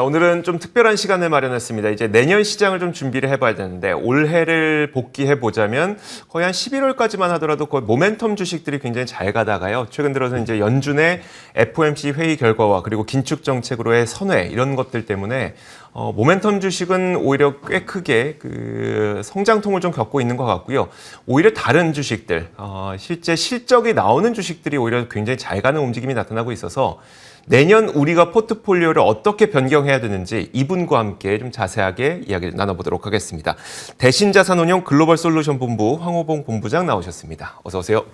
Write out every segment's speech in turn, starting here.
자, 오늘은 좀 특별한 시간을 마련했습니다. 이제 내년 시장을 좀 준비를 해봐야 되는데 올해를 복귀해 보자면 거의 한 11월까지만 하더라도 거의 모멘텀 주식들이 굉장히 잘 가다가요. 최근 들어서 이제 연준의 FOMC 회의 결과와 그리고 긴축 정책으로의 선회 이런 것들 때문에 모멘텀 주식은 오히려 꽤 크게 그 성장통을 좀 겪고 있는 것 같고요. 오히려 다른 주식들, 실제 실적이 나오는 주식들이 오히려 굉장히 잘 가는 움직임이 나타나고 있어서 내년 우리가 포트폴리오를 어떻게 변경해야 되는지 이분과 함께 좀 자세하게 이야기를 나눠보도록 하겠습니다. 대신자산운용 글로벌솔루션 본부 황호봉 본부장 나오셨습니다. 어서 오세요.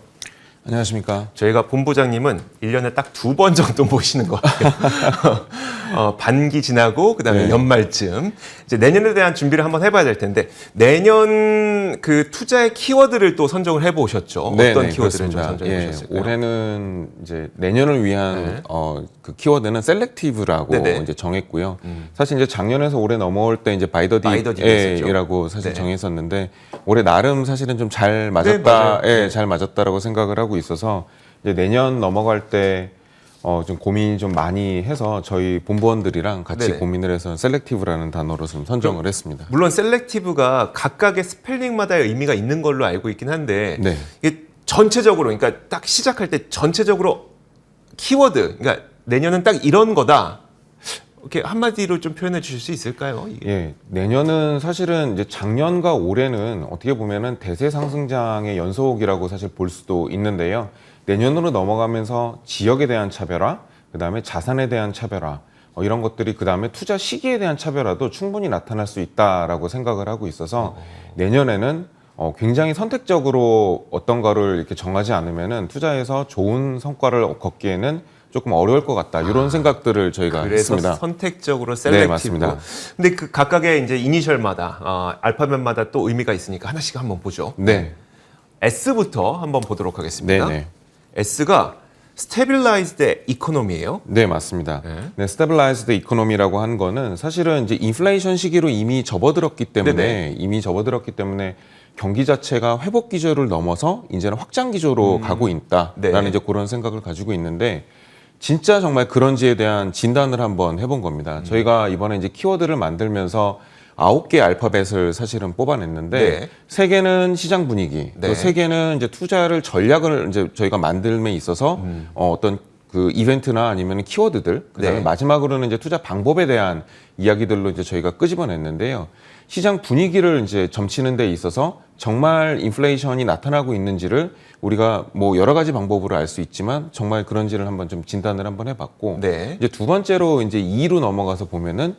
안녕하십니까. 저희가 본부장님은 1년에 딱 2번 정도 모시는 것 같아요. 반기 지나고 그다음에 네. 연말쯤 이제 내년에 대한 준비를 한번 해봐야 될 텐데 내년 그 투자의 키워드를 또 선정을 해보셨죠. 네, 어떤 네, 키워드를 좀 그렇습니다. 선정해 보셨을까요? 올해는 이제 내년을 위한 그 키워드는 셀렉티브라고 네네. 이제 정했고요. 사실 이제 작년에서 올해 넘어올 때 이제 바이 더 딥이라고 사실 네. 정했었는데 올해 나름 사실은 좀 잘 맞았다, 맞아요. 네. 잘 맞았다라고 생각을 하고 있어서 이제 내년 넘어갈 때 좀 고민이 좀 많이 해서 저희 본부원들이랑 같이 네네. 고민을 해서 셀렉티브라는 단어로 좀 선정을 했습니다. 물론 셀렉티브가 각각의 스펠링마다의 의미가 있는 걸로 알고 있긴 한데 네. 이게 전체적으로 그러니까 딱 시작할 때 전체적으로 키워드 그러니까 내년은 딱 이런 거다 이렇게 한마디로 좀 표현해 주실 수 있을까요? 이게? 예, 내년은 사실은 이제 작년과 올해는 어떻게 보면은 대세 상승장의 연속이라고 사실 볼 수도 있는데요. 내년으로 넘어가면서 지역에 대한 차별화, 그 다음에 자산에 대한 차별화, 이런 것들이 그 다음에 투자 시기에 대한 차별화도 충분히 나타날 수 있다라고 생각을 하고 있어서 내년에는 굉장히 선택적으로 어떤 거를 이렇게 정하지 않으면은 투자에서 좋은 성과를 걷기에는 조금 어려울 것 같다. 이런 생각들을 저희가 그래서 했습니다. 선택적으로 셀렉티브. 네, 맞습니다. 근데 그 각각의 이제 이니셜마다 알파벳마다 또 의미가 있으니까 하나씩 한번 보죠. 네. S부터 한번 보도록 하겠습니다. 네네. S가 Stabilized Economy예요. 네, 맞습니다. 네. 네, Stabilized Economy라고 한 거는 사실은 이제 인플레이션 시기로 이미 접어들었기 때문에 경기 자체가 회복 기조를 넘어서 이제는 확장 기조로 가고 있다라는 네. 이제 그런 생각을 가지고 있는데 진짜 정말 그런지에 대한 진단을 한번 해본 겁니다. 저희가 이번에 이제 키워드를 만들면서 9개 알파벳을 사실은 뽑아냈는데 네. 3개는 시장 분위기, 네. 또 3개는 이제 투자를 전략을 이제 저희가 만들m에 있어서 어떤 그 이벤트나 아니면 키워드들, 그다음에 네. 마지막으로는 이제 투자 방법에 대한 이야기들로 이제 저희가 끄집어냈는데요. 시장 분위기를 이제 점치는 데 있어서 정말 인플레이션이 나타나고 있는지를 우리가 뭐 여러 가지 방법으로 알 수 있지만 정말 그런지를 한번 좀 진단을 한번 해봤고 네. 이제 두 번째로 이제 2로 넘어가서 보면은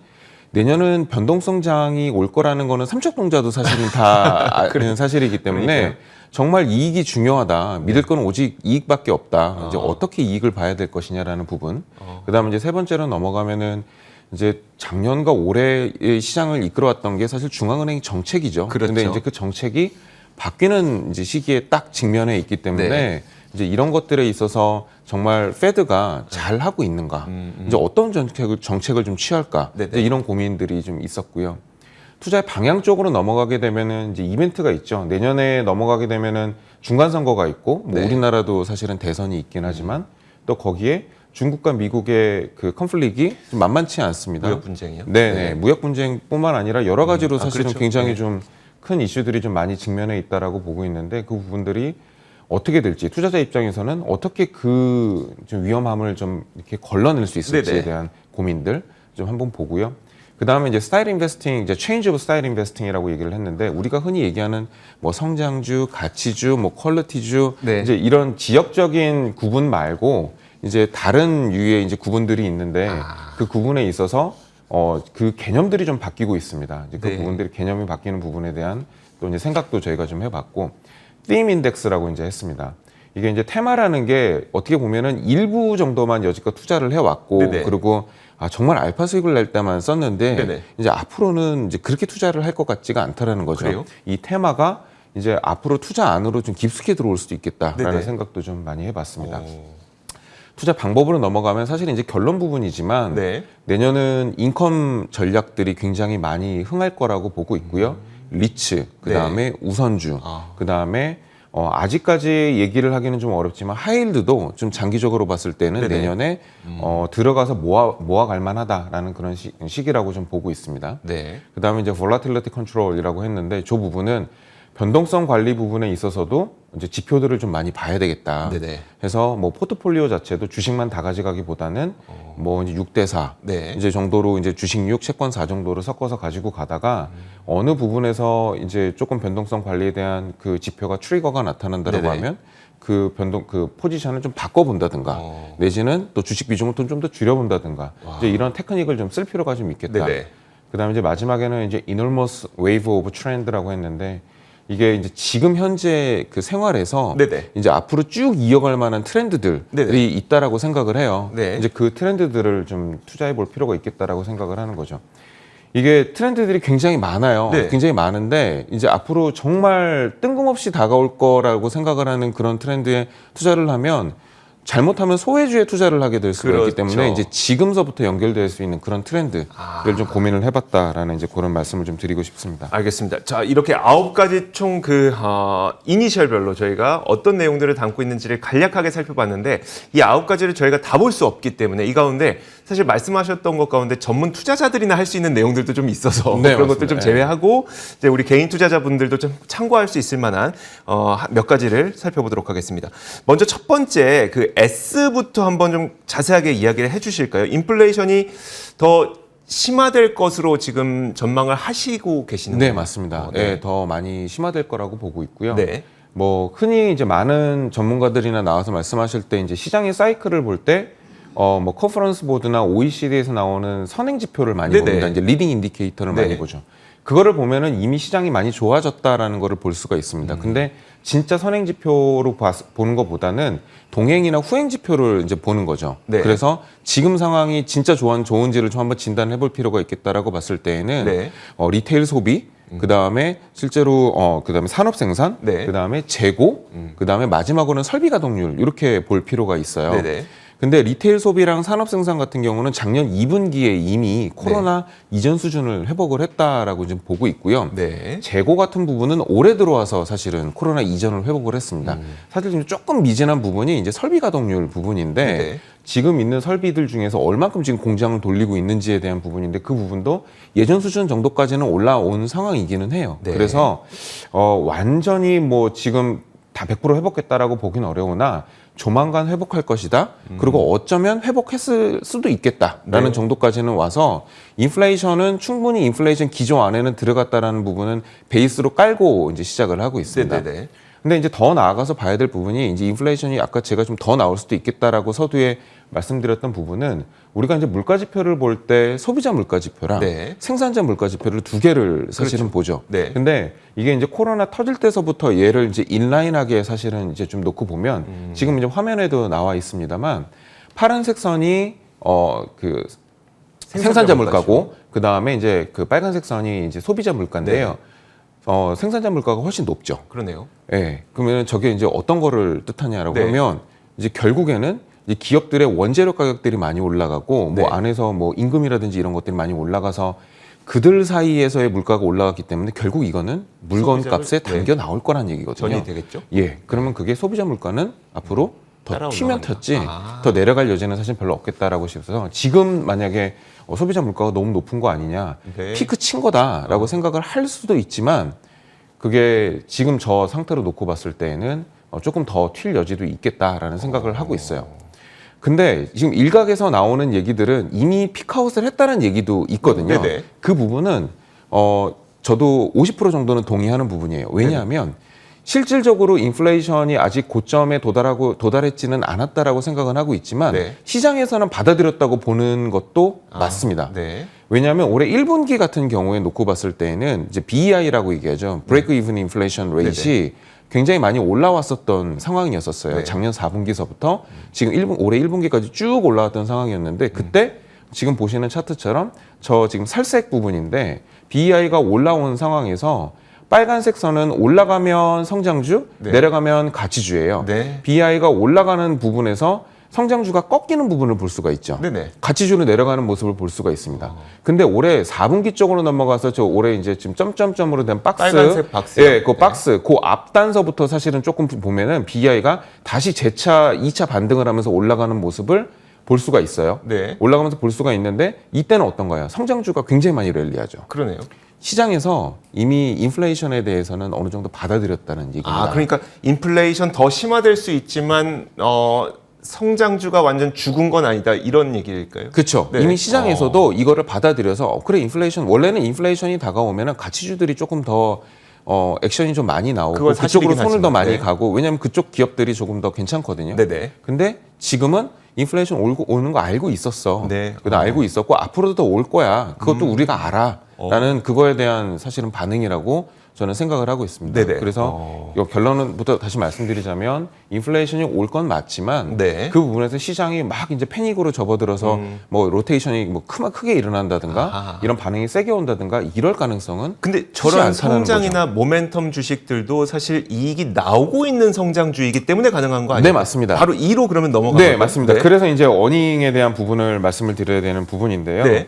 내년은 변동성장이 올 거라는 거는 삼척동자도 사실은 다 아는 사실이기 때문에 그러니까요. 정말 이익이 중요하다. 믿을 건 오직 이익밖에 없다. 이제 어떻게 이익을 봐야 될 것이냐라는 부분. 그다음에 이제 세 번째로 넘어가면은 이제 작년과 올해의 시장을 이끌어왔던 게 사실 중앙은행 정책이죠. 그렇죠. 근데 이제 그 정책이 바뀌는 이제 시기에 딱 직면해 있기 때문에 네. 이제 이런 것들에 있어서 정말 페드가 잘 하고 있는가, 이제 어떤 정책을 좀 취할까, 네네. 이제 이런 고민들이 좀 있었고요. 투자의 방향 쪽으로 넘어가게 되면은 이제 이벤트가 있죠. 내년에 넘어가게 되면은 중간 선거가 있고, 뭐 네. 우리나라도 사실은 대선이 있긴 하지만 또 거기에 중국과 미국의 그 컨플릭이 좀 만만치 않습니다. 무역 분쟁이요? 네, 무역 분쟁뿐만 아니라 여러 가지로 사실은 그렇죠. 굉장히 네. 좀 큰 이슈들이 좀 많이 직면해 있다라고 보고 있는데 그 부분들이 어떻게 될지 투자자 입장에서는 어떻게 그 좀 위험함을 좀 이렇게 걸러낼 수 있을지에 네네. 대한 고민들 좀 한번 보고요. 그 다음에 이제 스타일 인베스팅, 이제 체인지 오브 스타일 인베스팅이라고 얘기를 했는데 우리가 흔히 얘기하는 뭐 성장주, 가치주, 뭐 퀄리티주, 네. 이제 이런 지역적인 구분 말고 이제 다른 유의 이제 구분들이 있는데 그 구분에 있어서 그 개념들이 좀 바뀌고 있습니다. 이제 그 네. 부분들이 개념이 바뀌는 부분에 대한 또 이제 생각도 저희가 좀 해봤고, theme index라고 이제 했습니다. 이게 이제 테마라는 게 어떻게 보면은 일부 정도만 여지껏 투자를 해왔고, 네네. 그리고 정말 알파 수익을 낼 때만 썼는데, 네네. 이제 앞으로는 이제 그렇게 투자를 할 것 같지가 않다라는 거죠. 그래요? 이 테마가 이제 앞으로 투자 안으로 좀 깊숙이 들어올 수도 있겠다라는 네네. 생각도 좀 많이 해봤습니다. 투자 방법으로 넘어가면 사실 이제 결론 부분이지만 네. 내년은 인컴 전략들이 굉장히 많이 흥할 거라고 보고 있고요. 리츠, 그 다음에 우선주, 그 다음에 아직까지 얘기를 하기는 좀 어렵지만 하이힐드도 좀 장기적으로 봤을 때는 네네. 내년에 들어가서 모아갈 만하다라는 그런 시기라고 좀 보고 있습니다. 네. 그다음에 이제 volatility control이라고 했는데 저 부분은 변동성 관리 부분에 있어서도 이제 지표들을 좀 많이 봐야 되겠다. 네네. 해서 뭐 포트폴리오 자체도 주식만 다 가져가기보다는 뭐 이제 6대4 네. 이제 정도로 이제 주식 6, 채권 4 정도를 섞어서 가지고 가다가 어느 부분에서 이제 조금 변동성 관리에 대한 그 지표가 트리거가 나타난다고 네네. 하면 그 포지션을 좀 바꿔본다든가 내지는 또 주식 비중을 좀 더 줄여본다든가 이제 이런 테크닉을 좀 쓸 필요가 좀 있겠다. 네네. 그다음에 이제 마지막에는 이제 enormous wave of trend라고 했는데 이게 이제 지금 현재 그 생활에서 네네. 이제 앞으로 쭉 이어갈 만한 트렌드들이 네네. 있다라고 생각을 해요. 네. 이제 그 트렌드들을 좀 투자해 볼 필요가 있겠다라고 생각을 하는 거죠. 이게 트렌드들이 굉장히 많아요. 네. 굉장히 많은데 이제 앞으로 정말 뜬금없이 다가올 거라고 생각을 하는 그런 트렌드에 투자를 하면 잘못하면 소외주에 투자를 하게 될 수가 있기 때문에 그렇죠. 이제 지금서부터 연결될 수 있는 그런 트렌드를 좀 고민을 해봤다라는 이제 그런 말씀을 좀 드리고 싶습니다. 알겠습니다. 자, 이렇게 9가지 총 이니셜별로 저희가 어떤 내용들을 담고 있는지를 간략하게 살펴봤는데 이 9가지를 저희가 다 볼 수 없기 때문에 이 가운데 사실 말씀하셨던 것 가운데 전문 투자자들이나 할 수 있는 내용들도 좀 있어서 네, 그런 맞습니다. 것들 좀 제외하고 이제 우리 개인 투자자분들도 좀 참고할 수 있을 만한 몇 가지를 살펴보도록 하겠습니다. 먼저 첫 번째 그 S부터 한번 좀 자세하게 이야기를 해주실까요? 인플레이션이 더 심화될 것으로 지금 전망을 하시고 계시는 네, 거예요? 맞습니다. 네. 네, 더 많이 심화될 거라고 보고 있고요. 네. 뭐 흔히 이제 많은 전문가들이나 나와서 말씀하실 때 이제 시장의 사이클을 볼 때 뭐 컨퍼런스 보드나 OECD에서 나오는 선행 지표를 많이 네네. 봅니다. 이제 리딩 인디케이터를 네. 많이 보죠. 그거를 보면은 이미 시장이 많이 좋아졌다라는 거를 볼 수가 있습니다. 근데 진짜 선행 지표로 보는 것보다는 동행이나 후행 지표를 이제 보는 거죠. 네. 그래서 지금 상황이 진짜 좋은지를 좀 한번 진단해 볼 필요가 있겠다라고 봤을 때에는 네. 리테일 소비, 그 다음에 실제로 그 다음에 산업 생산, 네. 그 다음에 재고, 그 다음에 마지막으로는 설비 가동률 이렇게 볼 필요가 있어요. 네네. 근데 리테일 소비랑 산업 생산 같은 경우는 작년 2분기에 이미 코로나 이전 수준을 회복을 했다라고 지금 보고 있고요. 네. 재고 같은 부분은 올해 들어와서 사실은 코로나 이전을 회복을 했습니다. 사실 지금 조금 미진한 부분이 이제 설비 가동률 부분인데 네네. 지금 있는 설비들 중에서 얼만큼 지금 공장을 돌리고 있는지에 대한 부분인데 그 부분도 예전 수준 정도까지는 올라온 상황이기는 해요. 네. 그래서 완전히 뭐 지금 다 100% 회복했다라고 보기는 어려우나 조만간 회복할 것이다. 그리고 어쩌면 회복했을 수도 있겠다라는 네. 정도까지는 와서 인플레이션은 충분히 인플레이션 기조 안에는 들어갔다라는 부분은 베이스로 깔고 이제 시작을 하고 있습니다. 네네네. 근데 이제 더 나아가서 봐야 될 부분이 이제 인플레이션이 아까 제가 좀 더 나올 수도 있겠다라고 서두에 말씀드렸던 부분은 우리가 이제 물가 지표를 볼 때 소비자 물가 지표랑 네. 생산자 물가 지표를 두 개를 사실은 보죠. 네. 근데 이게 이제 코로나 터질 때서부터 얘를 이제 인라인하게 사실은 이제 좀 놓고 보면 지금 이제 화면에도 나와 있습니다만 파란색 선이 그 생산자 물가고 그 다음에 이제 그 빨간색 선이 이제 소비자 물가인데요. 생산자 물가가 훨씬 높죠. 그러네요. 예. 그러면 저게 이제 어떤 거를 뜻하냐라고 네. 하면 이제 결국에는 이제 기업들의 원재료 가격들이 많이 올라가고 네. 뭐 안에서 뭐 임금이라든지 이런 것들이 많이 올라가서 그들 사이에서의 물가가 올라갔기 때문에 결국 이거는 물건 소비자를- 값에 네. 담겨 나올 거란 얘기거든요. 전이 되겠죠? 예. 그러면 그게 소비자 물가는 앞으로 더 따라 튀면 올라간다. 튀었지 아. 더 내려갈 여지는 사실 별로 없겠다라고 싶어서 지금 만약에 소비자 물가가 너무 높은 거 아니냐 네. 피크 친 거다라고 생각을 할 수도 있지만 그게 지금 저 상태로 놓고 봤을 때에는 조금 더 튈 여지도 있겠다라는 생각을 하고 있어요. 근데 지금 일각에서 나오는 얘기들은 이미 피크아웃을 했다는 얘기도 있거든요. 네네. 그 부분은 저도 50% 정도는 동의하는 부분이에요. 왜냐하면 실질적으로 인플레이션이 아직 고점에 도달했지는 않았다라고 생각은 하고 있지만 네. 시장에서는 받아들였다고 보는 것도 맞습니다. 네. 왜냐하면 올해 1분기 같은 경우에 놓고 봤을 때는 이제 BEI라고 얘기하죠. Break Even Inflation Rate이 굉장히 많이 올라왔었던 상황이었었어요. 네. 작년 4분기서부터 지금 올해 1분기까지 쭉 올라왔던 상황이었는데 그때 지금 보시는 차트처럼 저 지금 살색 부분인데 BEI가 올라온 상황에서 빨간색 선은 올라가면 성장주, 네. 내려가면 가치주예요. 네. BEI가 올라가는 부분에서 성장주가 꺾이는 부분을 볼 수가 있죠. 네네. 가치주로 내려가는 모습을 볼 수가 있습니다. 근데 올해 4분기 쪽으로 넘어가서 저 올해 이제 지금 점점점으로 된 박스, 빨간색 박스. 예, 그 박스, 그 앞 단서부터 사실은 조금 보면은 BI가 다시 재차 2차 반등을 하면서 올라가는 모습을 볼 수가 있어요. 네. 올라가면서 볼 수가 있는데 이때는 어떤가요? 성장주가 굉장히 많이 랠리하죠. 그러네요. 시장에서 이미 인플레이션에 대해서는 어느 정도 받아들였다는 얘기입니다. 그러니까 인플레이션 더 심화될 수 있지만 성장주가 완전 죽은 건 아니다 이런 얘기일까요? 그렇죠. 네. 이미 시장에서도 이거를 받아들여서 그래 인플레이션 원래는 인플레이션이 다가오면은 가치주들이 조금 더 액션이 좀 많이 나오고 그건 그쪽으로 사실이긴 손을 더 하지만, 많이 네. 가고 왜냐하면 그쪽 기업들이 조금 더 괜찮거든요. 네네. 근데 지금은 인플레이션 오는 거 알고 있었어. 네. 그다 알고 있었고 앞으로도 더 올 거야. 그것도 우리가 알아. 라는 그거에 대한 사실은 반응이라고 저는 생각을 하고 있습니다. 네네. 그래서 이 결론부터 다시 말씀드리자면 인플레이션이 올 건 맞지만 네. 그 부분에서 시장이 막 이제 패닉으로 접어들어서 뭐 로테이션이 뭐 크게 일어난다든가 아하. 이런 반응이 세게 온다든가 이럴 가능성은 근데 크지 저런 않다는 성장이나 모멘텀 주식들도 사실 이익이 나오고 있는 성장주이기 때문에 가능한 거 아니에요? 네, 맞습니다. 바로 2로 그러면 넘어가는 네, 거예요? 맞습니다. 네. 그래서 이제 어닝에 대한 부분을 말씀을 드려야 되는 부분인데요. 네.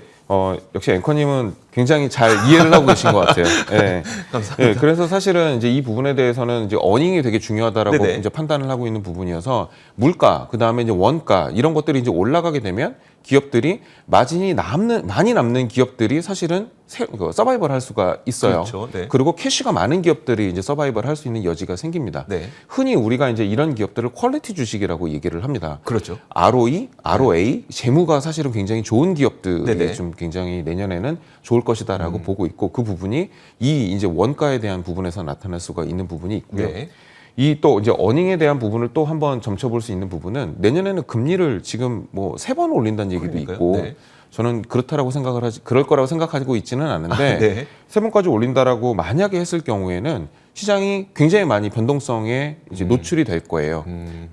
역시 앵커님은 굉장히 잘 이해를 하고 계신 것 같아요. 네. 감사합니다. 네, 그래서 사실은 이제 이 부분에 대해서는 이제 어닝이 되게 중요하다라고 네네. 이제 판단을 하고 있는 부분이어서 물가, 그 다음에 이제 원가 이런 것들이 이제 올라가게 되면 기업들이 마진이 많이 남는 기업들이 사실은 서바이벌 할 수가 있어요. 그렇죠. 네. 그리고 캐시가 많은 기업들이 이제 서바이벌 할 수 있는 여지가 생깁니다. 네. 흔히 우리가 이제 이런 기업들을 퀄리티 주식이라고 얘기를 합니다. 그렇죠. ROE, ROA, 재무가 사실은 굉장히 좋은 기업들이 네네. 좀 굉장히 내년에는 좋을 것이다라고 보고 있고 그 부분이 이 이제 원가에 대한 부분에서 나타날 수가 있는 부분이 있고요. 네. 이 또 이제 어닝에 대한 부분을 또 한번 점쳐볼 수 있는 부분은 내년에는 금리를 지금 뭐 3번 올린다는 얘기도 그러니까요. 있고 네. 저는 그렇다라고 그럴 거라고 생각하고 있지는 않은데 네. 3번까지 올린다라고 만약에 했을 경우에는 시장이 굉장히 많이 변동성에 이제 노출이 될 거예요.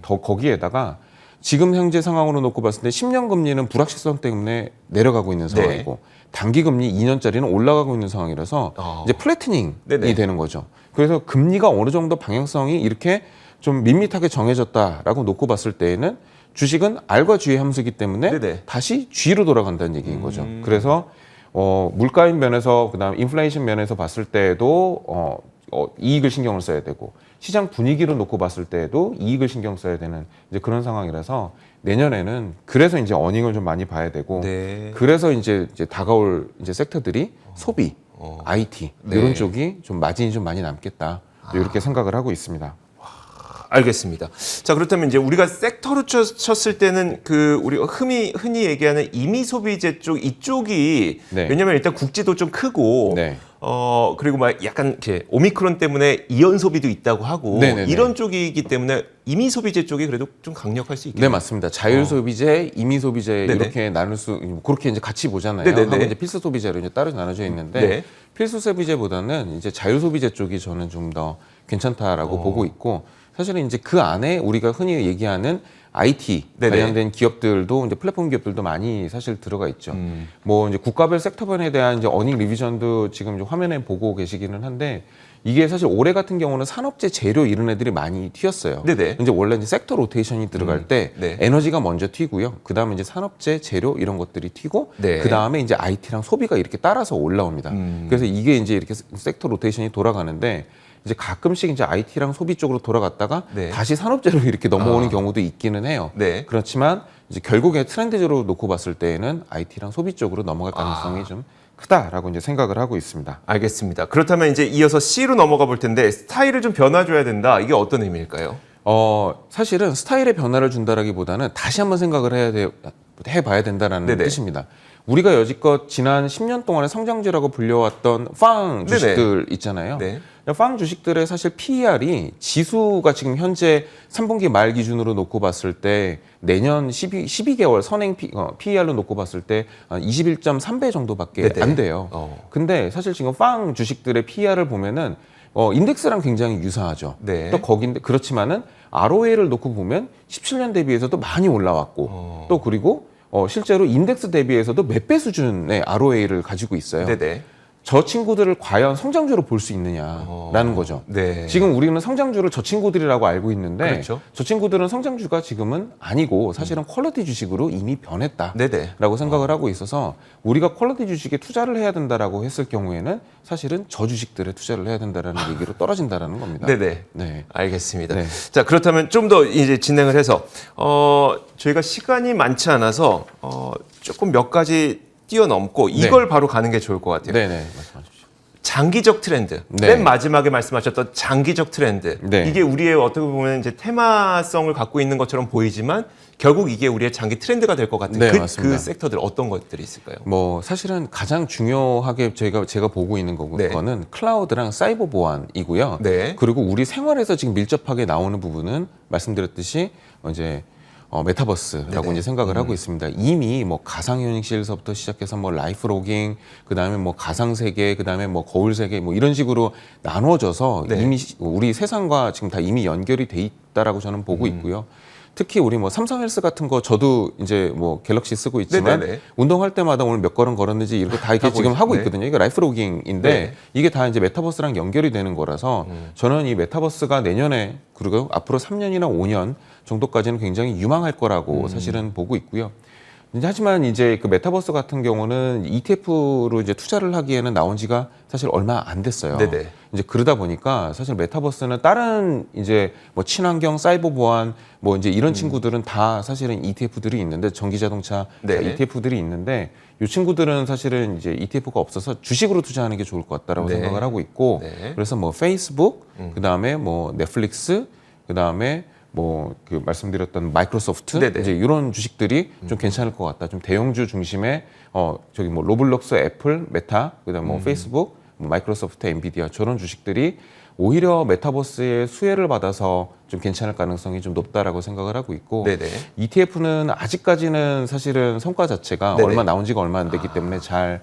더 거기에다가 지금 현재 상황으로 놓고 봤을 때 10년 금리는 불확실성 때문에 내려가고 있는 상황이고 단기 금리 2년짜리는 올라가고 있는 상황이라서 이제 플래트닝이 네네. 되는 거죠. 그래서 금리가 어느 정도 방향성이 이렇게 좀 밋밋하게 정해졌다라고 놓고 봤을 때에는 주식은 R과 G의 함수이기 때문에 네네. 다시 G로 돌아간다는 얘기인 거죠. 그래서 물가인 면에서 그다음 인플레이션 면에서 봤을 때에도 이익을 신경을 써야 되고 시장 분위기로 놓고 봤을 때에도 이익을 신경 써야 되는 이제 그런 상황이라서 내년에는 그래서 이제 어닝을 좀 많이 봐야 되고 네. 그래서 이제 다가올 이제 섹터들이 소비, IT 네. 이런 쪽이 좀 마진이 좀 많이 남겠다 이렇게 생각을 하고 있습니다. 알겠습니다. 자, 그렇다면 이제 우리가 섹터로 쳤을 때는 그 우리가 흔히 얘기하는 임의 소비재 쪽 이쪽이 네. 왜냐면 일단 국지도 좀 크고 네. 그리고 막 약간 이렇게 오미크론 때문에 이연 소비도 있다고 하고 네네네. 이런 쪽이기 때문에 임의 소비재 쪽이 그래도 좀 강력할 수 네, 있겠네요. 맞습니다. 자율 소비재, 임의 소비재 네네. 이렇게 나눌 수 그렇게 이제 같이 보잖아요. 네네네. 하고 이제 필수 소비재로 이제 따로 나눠져 있는데 네. 필수 소비재보다는 이제 자율 소비재 쪽이 저는 좀 더 괜찮다라고 보고 있고 사실은 이제 그 안에 우리가 흔히 얘기하는 IT 네네. 관련된 기업들도 이제 플랫폼 기업들도 많이 사실 들어가 있죠. 뭐 이제 국가별 섹터별에 대한 이제 어닝 리비전도 지금 이제 화면에 보고 계시기는 한데 이게 사실 올해 같은 경우는 산업재 재료 이런 애들이 많이 튀었어요. 네네. 이제 원래 이제 섹터 로테이션이 들어갈 때 네. 에너지가 먼저 튀고요. 그 다음에 이제 산업재 재료 이런 것들이 튀고 네. 그 다음에 이제 IT랑 소비가 이렇게 따라서 올라옵니다. 그래서 이게 이제 이렇게 섹터 로테이션이 돌아가는데 이제 가끔씩 이제 IT랑 소비 쪽으로 돌아갔다가 네. 다시 산업재로 이렇게 넘어오는 경우도 있기는 해요. 네. 그렇지만 이제 결국에 트렌드적으로 놓고 봤을 때에는 IT랑 소비 쪽으로 넘어갈 가능성이 좀 크다라고 이제 생각을 하고 있습니다. 알겠습니다. 그렇다면 이제 이어서 C로 넘어가 볼 텐데 스타일을 좀 변화줘야 된다. 이게 어떤 의미일까요? 사실은 스타일의 변화를 준다라기보다는 다시 한번 생각을 해봐야 된다라는 네네. 뜻입니다. 우리가 여지껏 지난 10년 동안의 성장주라고 불려왔던 팡 주식들 있잖아요. 네. 팡 주식들의 사실 PER이 지수가 지금 현재 3분기 말 기준으로 놓고 봤을 때 내년 12개월 선행 PER로 놓고 봤을 때 21.3배 정도밖에 네네. 안 돼요. 근데 사실 지금 팡 주식들의 PER을 보면은 인덱스랑 굉장히 유사하죠. 네. 또 거긴데 그렇지만은 ROA를 놓고 보면 17년 대비해서도 많이 올라왔고 또 그리고 실제로 인덱스 대비해서도 몇 배 수준의 ROA를 가지고 있어요. 네네. 저 친구들을 과연 성장주로 볼 수 있느냐라는 거죠. 네. 지금 우리는 성장주를 저 친구들이라고 알고 있는데 그렇죠. 저 친구들은 성장주가 지금은 아니고 사실은 퀄리티 주식으로 이미 변했다라고 네네. 생각을 하고 있어서 우리가 퀄리티 주식에 투자를 해야 된다라고 했을 경우에는 사실은 저 주식들에 투자를 해야 된다라는 얘기로 떨어진다라는 겁니다. 네네. 네. 알겠습니다. 네. 자, 그렇다면 좀 더 이제 진행을 해서 저희가 시간이 많지 않아서 조금 몇 가지 뛰어넘고 이걸 바로 가는 게 좋을 것 같아요. 네네. 말씀하십시오. 장기적 트렌드. 네. 맨 마지막에 말씀하셨던 장기적 트렌드. 네. 이게 우리의 어떻게 보면 이제 테마성을 갖고 있는 것처럼 보이지만 결국 이게 우리의 장기 트렌드가 될 것 같은 네, 그 맞습니다. 섹터들 어떤 것들이 있을까요? 뭐 사실은 가장 중요하게 제가 보고 있는 네. 거는 클라우드랑 사이버 보안이고요. 네. 그리고 우리 생활에서 지금 밀접하게 나오는 부분은 말씀드렸듯이 이제 메타버스라고 네네. 이제 생각을 하고 있습니다. 이미 뭐 가상현실서부터 시작해서 뭐 라이프 로깅, 그 다음에 뭐 가상 세계, 그 다음에 뭐 거울 세계, 뭐 이런 식으로 나눠져서 네. 이미 우리 세상과 지금 다 이미 연결이 돼 있다라고 저는 보고 있고요. 특히 우리 뭐 삼성헬스 같은 거 저도 이제 뭐 갤럭시 쓰고 있지만 네네네. 운동할 때마다 오늘 몇 걸음 걸었는지 이렇게 다 이렇게 지금 하고 네. 있거든요. 이게 라이프 로깅인데 네. 이게 다 이제 메타버스랑 연결이 되는 거라서 저는 이 메타버스가 내년에 그리고 앞으로 3년이나 5년 정도까지는 굉장히 유망할 거라고 사실은 보고 있고요. 하지만 이제 그 메타버스 같은 경우는 ETF로 이제 투자를 하기에는 나온 지가 사실 얼마 안 됐어요. 네네. 이제 그러다 보니까 사실 메타버스는 다른 이제 뭐 친환경, 사이버 보안 뭐 이제 이런 친구들은 다 사실은 ETF들이 있는데 전기 자동차 네. ETF들이 있는데 이 친구들은 사실은 이제 ETF가 없어서 주식으로 투자하는 게 좋을 것 같다라고 네. 생각을 하고 있고 네. 그래서 뭐 페이스북, 그다음에 뭐 넷플릭스, 그다음에 뭐 그 말씀드렸던 마이크로소프트 네네. 이제 이런 주식들이 좀 괜찮을 것 같다. 좀 대형주 중심의 저기 뭐 로블록스, 애플, 메타, 그다음 뭐 페이스북, 뭐 마이크로소프트, 엔비디아 저런 주식들이 오히려 메타버스의 수혜를 받아서 좀 괜찮을 가능성이 좀 높다라고 생각을 하고 있고 네네. ETF는 아직까지는 사실은 성과 자체가 네네. 얼마 나온 지가 얼마 안 됐기 때문에 잘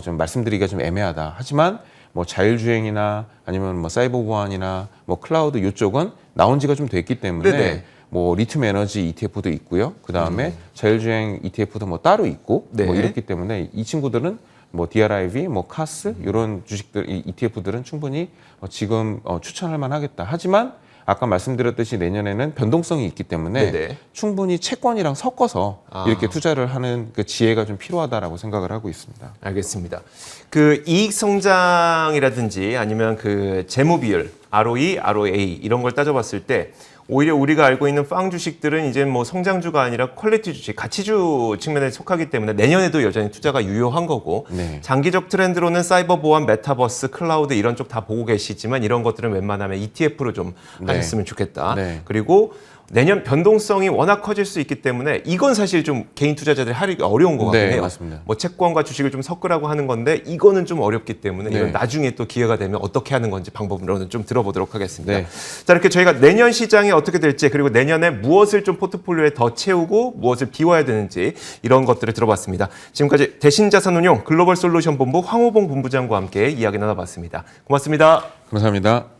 좀 말씀드리기가 좀 애매하다. 하지만 뭐 자율주행이나 아니면 뭐 사이버 보안이나 뭐 클라우드 이쪽은 나온 지가 좀 됐기 때문에 네네. 뭐 리튬 에너지 ETF도 있고요. 그 다음에 자율주행 ETF도 뭐 따로 있고 네. 뭐 이렇기 때문에 이 친구들은 뭐 DRIV, 뭐 카스 이런 주식들, 이 ETF들은 충분히 지금 추천할 만하겠다. 하지만 아까 말씀드렸듯이 내년에는 변동성이 있기 때문에 네네. 충분히 채권이랑 섞어서 이렇게 투자를 하는 그 지혜가 좀 필요하다라고 생각을 하고 있습니다. 알겠습니다. 그 이익 성장이라든지 아니면 그 재무 비율, ROE, ROA 이런 걸 따져봤을 때 오히려 우리가 알고 있는 빵 주식들은 이제 뭐 성장주가 아니라 퀄리티 주식, 가치주 측면에 속하기 때문에 내년에도 여전히 투자가 유효한 거고 네. 장기적 트렌드로는 사이버 보안, 메타버스, 클라우드 이런 쪽 다 보고 계시지만 이런 것들은 웬만하면 ETF로 좀 네. 하셨으면 좋겠다. 네. 그리고 내년 변동성이 워낙 커질 수 있기 때문에 이건 사실 좀 개인 투자자들이 하기 어려운 것 같긴 네, 해요. 맞습니다. 뭐 채권과 주식을 좀 섞으라고 하는 건데 이거는 좀 어렵기 때문에 이건 네. 나중에 또 기회가 되면 어떻게 하는 건지 방법으로는 좀 들어보도록 하겠습니다. 네. 자, 이렇게 저희가 내년 시장이 어떻게 될지 그리고 내년에 무엇을 좀 포트폴리오에 더 채우고 무엇을 비워야 되는지 이런 것들을 들어봤습니다. 지금까지 대신자산운용 글로벌솔루션 본부 황호봉 본부장과 함께 이야기 나눠봤습니다. 고맙습니다. 감사합니다.